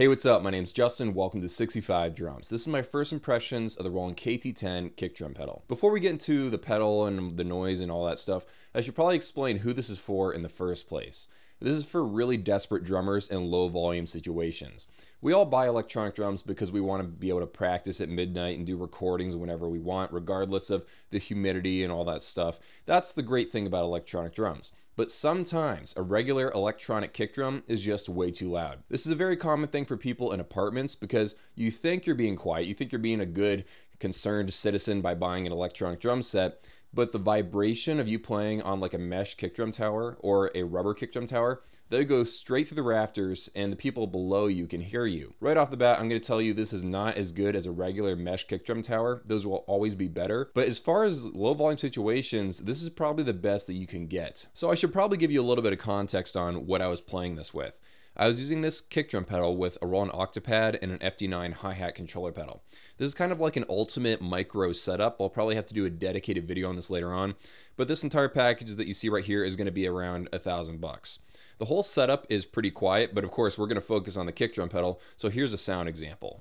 Hey, what's up? My name's Justin. Welcome to 65 Drums. This is my first impressions of the Roland KT10 kick drum pedal. Before we get into the pedal and the noise and all that stuff, I should probably explain who this is for in the first place. This is for really desperate drummers in low volume situations. We all buy electronic drums because we want to be able to practice at midnight and do recordings whenever we want, regardless of the humidity and all that stuff. That's the great thing about electronic drums. But sometimes a regular electronic kick drum is just way too loud. This is a very common thing for people in apartments because you think you're being quiet, you think you're being a good, concerned citizen by buying an electronic drum set, but the vibration of you playing on like a mesh kick drum tower or a rubber kick drum tower, they go straight through the rafters and the people below you can hear you. Right off the bat, I'm going to tell you this is not as good as a regular mesh kick drum tower. Those will always be better. But as far as low volume situations, this is probably the best that you can get. So I should probably give you a little bit of context on what I was playing this with. I was using this kick drum pedal with a Roland Octapad and an FD9 Hihat controller pedal. This is kind of like an ultimate micro setup. I'll probably have to do a dedicated video on this later on, but this entire package that you see right here is going to be around $1,000. The whole setup is pretty quiet, but of course we're going to focus on the kick drum pedal, so here's a sound example.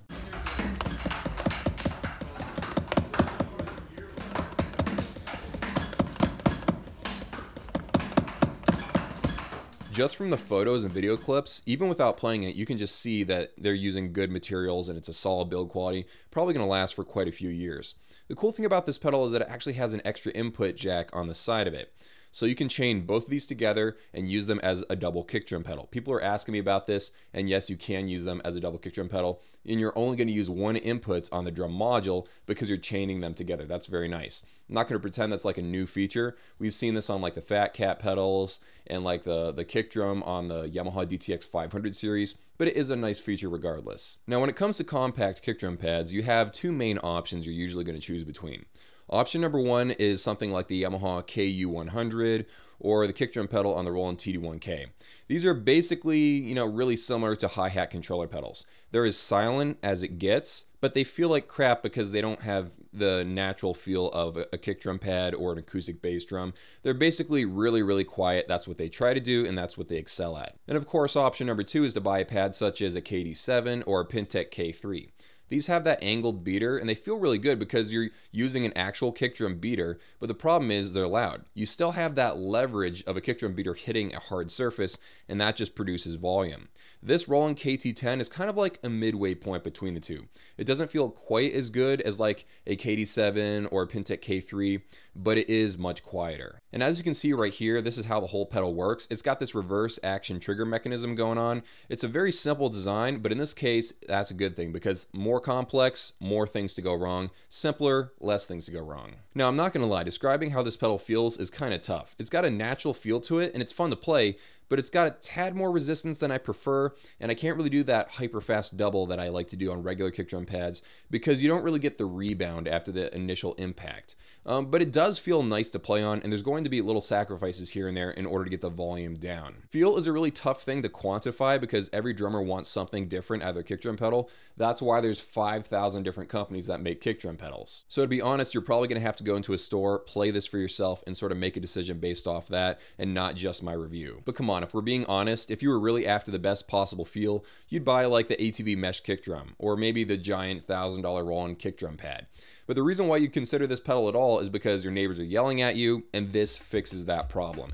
Just from the photos and video clips, even without playing it, you can just see that they're using good materials and it's a solid build quality, probably going to last for quite a few years. The cool thing about this pedal is that it actually has an extra input jack on the side of it. So you can chain both of these together and use them as a double kick drum pedal. People are asking me about this, and yes, you can use them as a double kick drum pedal, and you're only going to use one input on the drum module because you're chaining them together. That's very nice. I'm not going to pretend that's like a new feature. We've seen this on like the Fat Cat pedals and like the kick drum on the Yamaha DTX 500 series, but it is a nice feature regardless. Now, when it comes to compact kick drum pads, you have two main options you're usually going to choose between. Option number one is something like the Yamaha KU100 or the kick drum pedal on the Roland TD1K. These are basically, really similar to hi-hat controller pedals. They're as silent as it gets, but they feel like crap because they don't have the natural feel of a kick drum pad or an acoustic bass drum. They're basically really, really quiet. That's what they try to do, and that's what they excel at. And of course, option number two is to buy a pad such as a KD7 or a Pintec K3. These have that angled beater, and they feel really good because you're using an actual kick drum beater, but the problem is they're loud. You still have that leverage of a kick drum beater hitting a hard surface, and that just produces volume. This Roland KT10 is kind of like a midway point between the two. It doesn't feel quite as good as like a KD7 or a Pintec K3, but it is much quieter. And as you can see right here, this is how the whole pedal works. It's got this reverse action trigger mechanism going on. It's a very simple design, but in this case, that's a good thing because more complex, more things to go wrong. Simpler, less things to go wrong. Now, I'm not gonna lie, describing how this pedal feels is kind of tough. It's got a natural feel to it and it's fun to play, but it's got a tad more resistance than I prefer, and I can't really do that hyper fast double that I like to do on regular kick drum pads because you don't really get the rebound after the initial impact. But it does feel nice to play on, and there's going to be little sacrifices here and there in order to get the volume down. Feel is a really tough thing to quantify because every drummer wants something different out of their kick drum pedal. That's why there's 5,000 different companies that make kick drum pedals. So to be honest, you're probably going to have to go into a store, play this for yourself, and sort of make a decision based off that and not just my review. But come on, if we're being honest, if you were really after the best possible feel, you'd buy like the ATV mesh kick drum or maybe the giant $1,000 Roland kick drum pad. But the reason why you consider this pedal at all is because your neighbors are yelling at you, and this fixes that problem.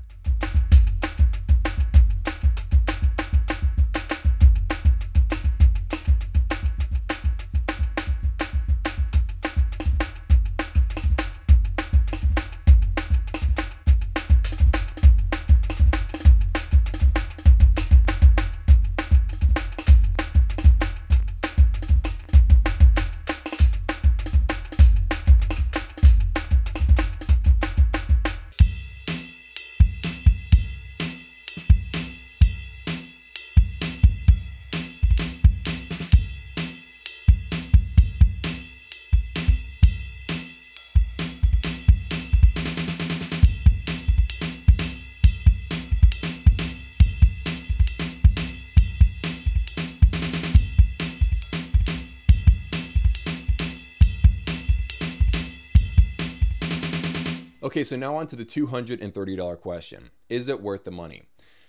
Okay, so now on to the $230 question. Is it worth the money?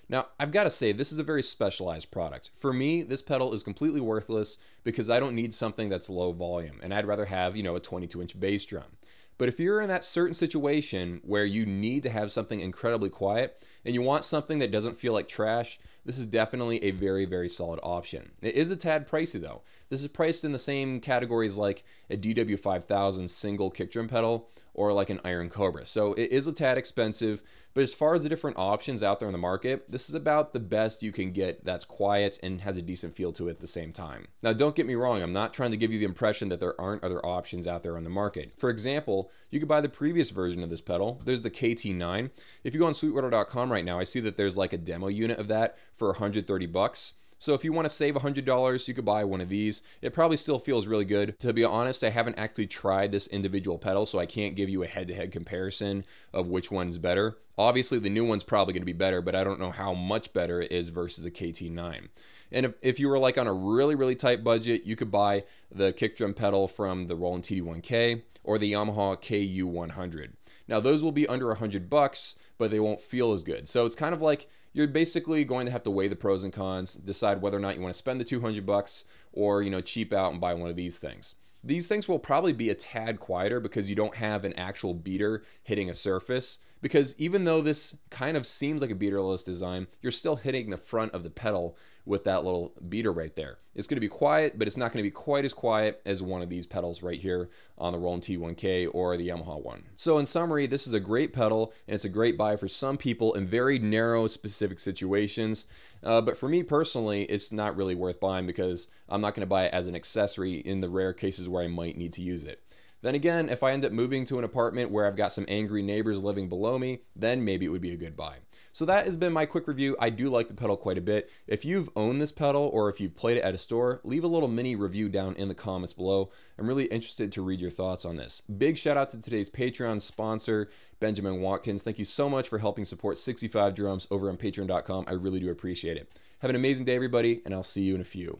Now, I've got to say, this is a very specialized product. For me, this pedal is completely worthless because I don't need something that's low volume, and I'd rather have, a 22-inch bass drum. But if you're in that certain situation where you need to have something incredibly quiet and you want something that doesn't feel like trash, this is definitely a very, very solid option. It is a tad pricey though. This is priced in the same categories like a DW5000 single kick drum pedal or like an Iron Cobra. So it is a tad expensive, but as far as the different options out there in the market, this is about the best you can get that's quiet and has a decent feel to it at the same time. Now, don't get me wrong, I'm not trying to give you the impression that there aren't other options out there on the market. For example, you could buy the previous version of this pedal. There's the KT9. If you go on sweetwater.com right now, I see that there's like a demo unit of that for 130 bucks. So if you want to save $100, you could buy one of these. It probably still feels really good. To be honest, I haven't actually tried this individual pedal, so I can't give you a head-to-head comparison of which one's better. Obviously, the new one's probably going to be better, but I don't know how much better it is versus the KT9. And if you were like on a really, really tight budget, you could buy the kick drum pedal from the Roland TD1K or the Yamaha KU100. Now, those will be under 100 bucks, but they won't feel as good. So it's kind of like you're basically going to have to weigh the pros and cons, decide whether or not you want to spend the 200 bucks or, cheap out and buy one of these things. These things will probably be a tad quieter because you don't have an actual beater hitting a surface. Because even though this kind of seems like a beaterless design, you're still hitting the front of the pedal with that little beater right there. It's going to be quiet, but it's not going to be quite as quiet as one of these pedals right here on the Roland T1K or the Yamaha one. So in summary, this is a great pedal, and it's a great buy for some people in very narrow, specific situations. But for me personally, it's not really worth buying because I'm not going to buy it as an accessory in the rare cases where I might need to use it. Then again, if I end up moving to an apartment where I've got some angry neighbors living below me, then maybe it would be a good buy. So that has been my quick review. I do like the pedal quite a bit. If you've owned this pedal or if you've played it at a store, leave a little mini review down in the comments below. I'm really interested to read your thoughts on this. Big shout out to today's Patreon sponsor, Benjamin Watkins. Thank you so much for helping support 65 Drums over on patreon.com. I really do appreciate it. Have an amazing day, everybody, and I'll see you in a few.